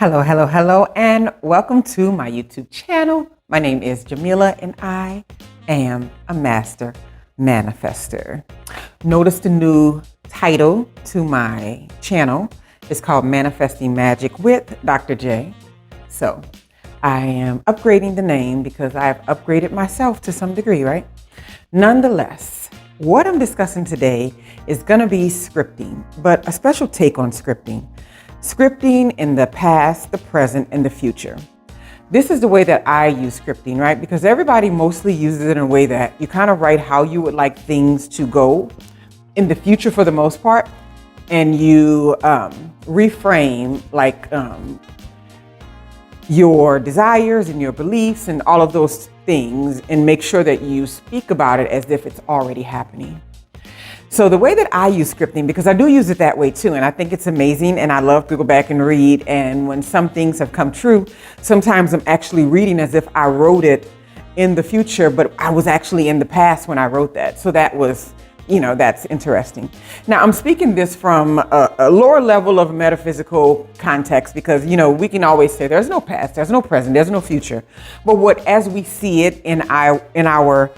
Hello, hello, hello, and welcome to my YouTube channel. My name is Jameelah, and I am a master manifester. Notice the new title to my channel is called Manifesting Magic with Dr. J. So I am upgrading the name because I've upgraded myself to some degree, right? Nonetheless, what I'm discussing today is going to be scripting, but a special take on scripting. Scripting in the past, the present, and the future. This is the way that I use scripting, right? Because everybody mostly uses it in a way that you kind of write how you would like things to go in the future for the most part. And you reframe your desires and your beliefs and all of those things and make sure that you speak about it as if it's already happening. So the way that I use scripting, because I do use it that way too, and I think it's amazing, and I love to go back and read, and when some things have come true, sometimes I'm actually reading as if I wrote it in the future, but I was actually in the past when I wrote that. So that was, that's interesting. Now I'm speaking this from a lower level of metaphysical context because, we can always say there's no past, there's no present, there's no future. But as we see it in our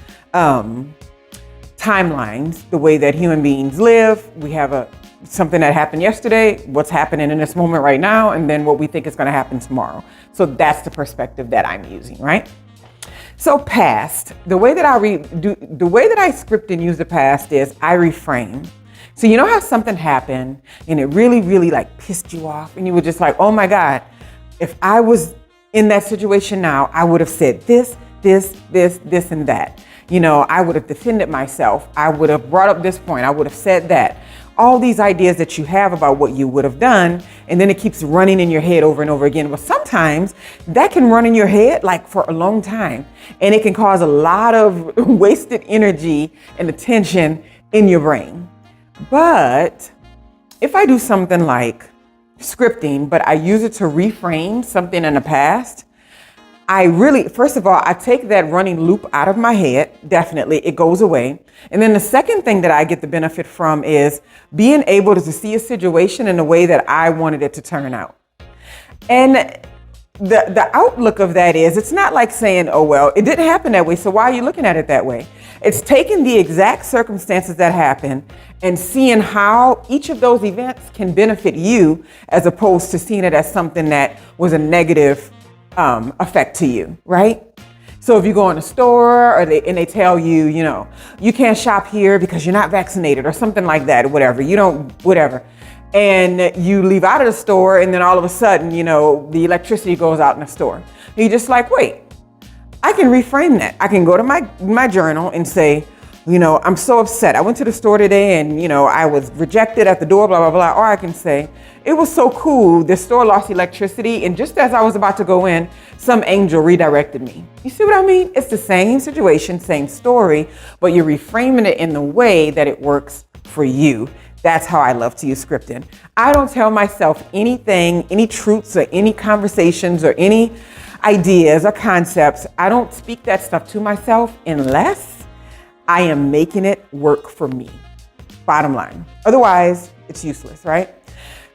timelines, the way that human beings live, we have something that happened yesterday, what's happening in this moment right now, and then what we think is going to happen tomorrow. So that's the perspective that I'm using, right? So past, the way that I script and use the past is I reframe. So you know how something happened and it really, really pissed you off, and you were just like, oh my God, if I was in that situation now, I would have said this, and that. I would have defended myself. I would have brought up this point. I would have said that. All these ideas that you have about what you would have done, and then it keeps running in your head over and over again. Well, sometimes that can run in your head for a long time, and it can cause a lot of wasted energy and attention in your brain. But if I do something like scripting, but I use it to reframe something in the past, first of all, I take that running loop out of my head. Definitely, it goes away. And then the second thing that I get the benefit from is being able to see a situation in the way that I wanted it to turn out. And the outlook of that is, it's not like saying, oh, well, it didn't happen that way, so why are you looking at it that way? It's taking the exact circumstances that happen and seeing how each of those events can benefit you, as opposed to seeing it as something that was a negative effect to you, right? So if you go in a store and they tell you, you can't shop here because you're not vaccinated or something like that, or whatever. And you leave out of the store, and then all of a sudden, the electricity goes out in the store. And you're just like, wait, I can reframe that. I can go to my journal and say, I'm so upset. I went to the store today and, I was rejected at the door, blah, blah, blah. Or I can say, it was so cool. The store lost electricity, and just as I was about to go in, some angel redirected me. You see what I mean? It's the same situation, same story, but you're reframing it in the way that it works for you. That's how I love to use scripting. I don't tell myself anything, any truths or any conversations or any ideas or concepts. I don't speak that stuff to myself unless I am making it work for me. Bottom line. Otherwise, it's useless, right?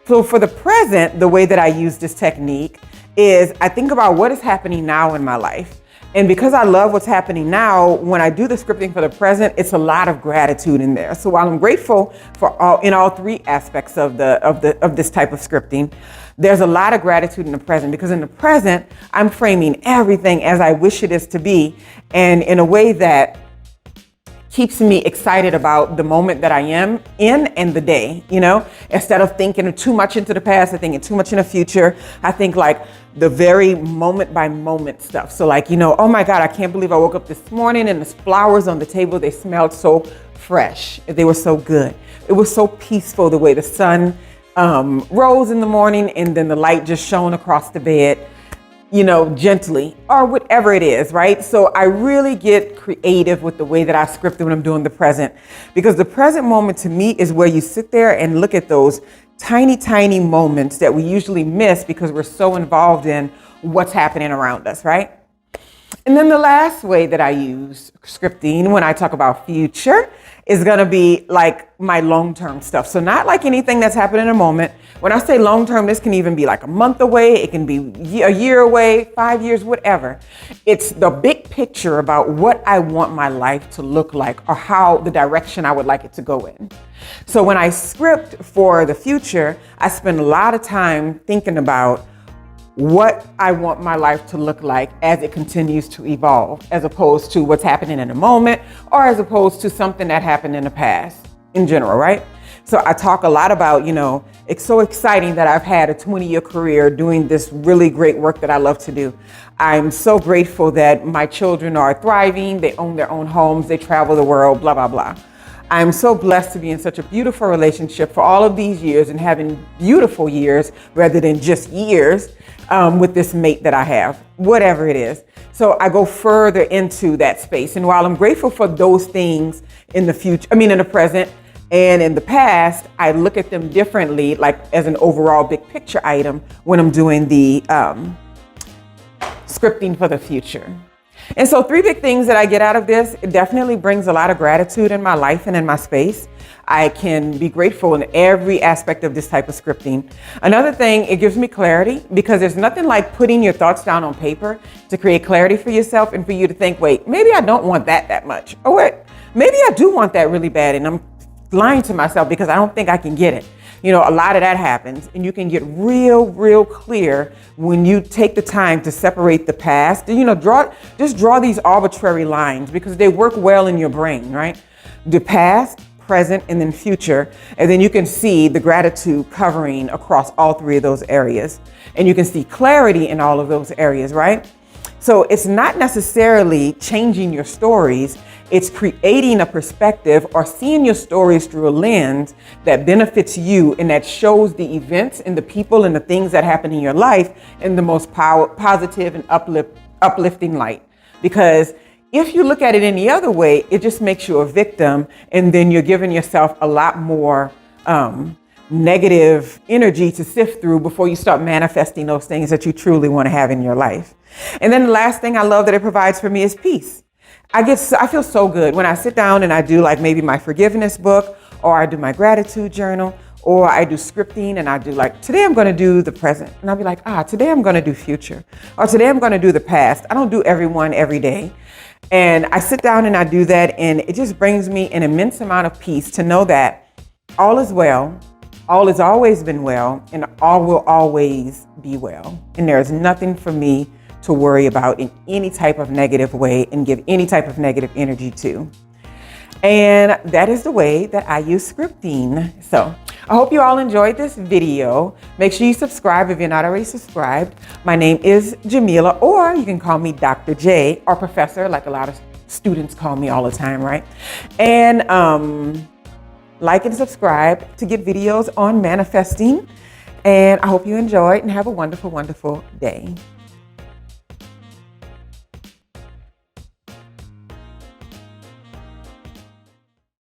So for the present, the way that I use this technique is I think about what is happening now in my life. And because I love what's happening now, when I do the scripting for the present, it's a lot of gratitude in there. So while I'm grateful for all three aspects of this type of scripting, there's a lot of gratitude in the present, because in the present, I'm framing everything as I wish it is to be, and in a way that keeps me excited about the moment that I am in and the day, instead of thinking too much into the past, I think too much in the future. I think the very moment by moment stuff. So oh my God, I can't believe I woke up this morning and the flowers on the table, they smelled so fresh. They were so good. It was so peaceful the way the sun rose in the morning, and then the light just shone across the bed, gently, or whatever it is, right? So I really get creative with the way that I script when I'm doing the present, because the present moment to me is where you sit there and look at those tiny, tiny moments that we usually miss because we're so involved in what's happening around us, right? And then the last way that I use scripting when I talk about future is going to be like my long-term stuff. So not like anything that's happening in a moment. When I say long-term, this can even be like a month away. It can be a year away, 5 years, whatever. It's the big picture about what I want my life to look like or how the direction I would like it to go in. So when I script for the future, I spend a lot of time thinking about what I want my life to look like as it continues to evolve, as opposed to what's happening in a moment or as opposed to something that happened in the past in general, right? So I talk a lot about, it's so exciting that I've had a 20-year career doing this really great work that I love to do. I'm so grateful that my children are thriving, they own their own homes, they travel the world, blah, blah, blah. I'm so blessed to be in such a beautiful relationship for all of these years and having beautiful years rather than just years with this mate that I have, whatever it is. So I go further into that space. And while I'm grateful for those things in the future, in the present and in the past, I look at them differently, like as an overall big picture item when I'm doing the scripting for the future. And so 3 big things that I get out of this, it definitely brings a lot of gratitude in my life and in my space. I can be grateful in every aspect of this type of scripting. Another thing, it gives me clarity because there's nothing like putting your thoughts down on paper to create clarity for yourself and for you to think, wait, maybe I don't want that much. Or wait, maybe I do want that really bad and I'm lying to myself because I don't think I can get it. A lot of that happens, and you can get real clear when you take the time to separate the past. Draw these arbitrary lines because they work well in your brain, right? The past, present, and then future. And then you can see the gratitude covering across all 3 of those areas. And you can see clarity in all of those areas, right? So it's not necessarily changing your stories. It's creating a perspective or seeing your stories through a lens that benefits you and that shows the events and the people and the things that happen in your life in the most positive and uplifting light. Because if you look at it any other way, it just makes you a victim, and then you're giving yourself a lot more negative energy to sift through before you start manifesting those things that you truly want to have in your life. And then the last thing I love that it provides for me is peace. I feel so good when I sit down and I do like maybe my forgiveness book, or I do my gratitude journal, or I do scripting and I do like, today I'm going to do the present. And I'll be like, today I'm going to do future, or today I'm going to do the past. I don't do every day. And I sit down and I do that, and it just brings me an immense amount of peace to know that all is well, all has always been well, and all will always be well. And there's nothing for me to worry about in any type of negative way and give any type of negative energy to. And that is the way that I use scripting. So I hope you all enjoyed this video. Make sure you subscribe if you're not already subscribed. My name is Jameelah, or you can call me Dr. J or Professor, like a lot of students call me all the time, right? And like and subscribe to get videos on manifesting. And I hope you enjoyed and have a wonderful, wonderful day.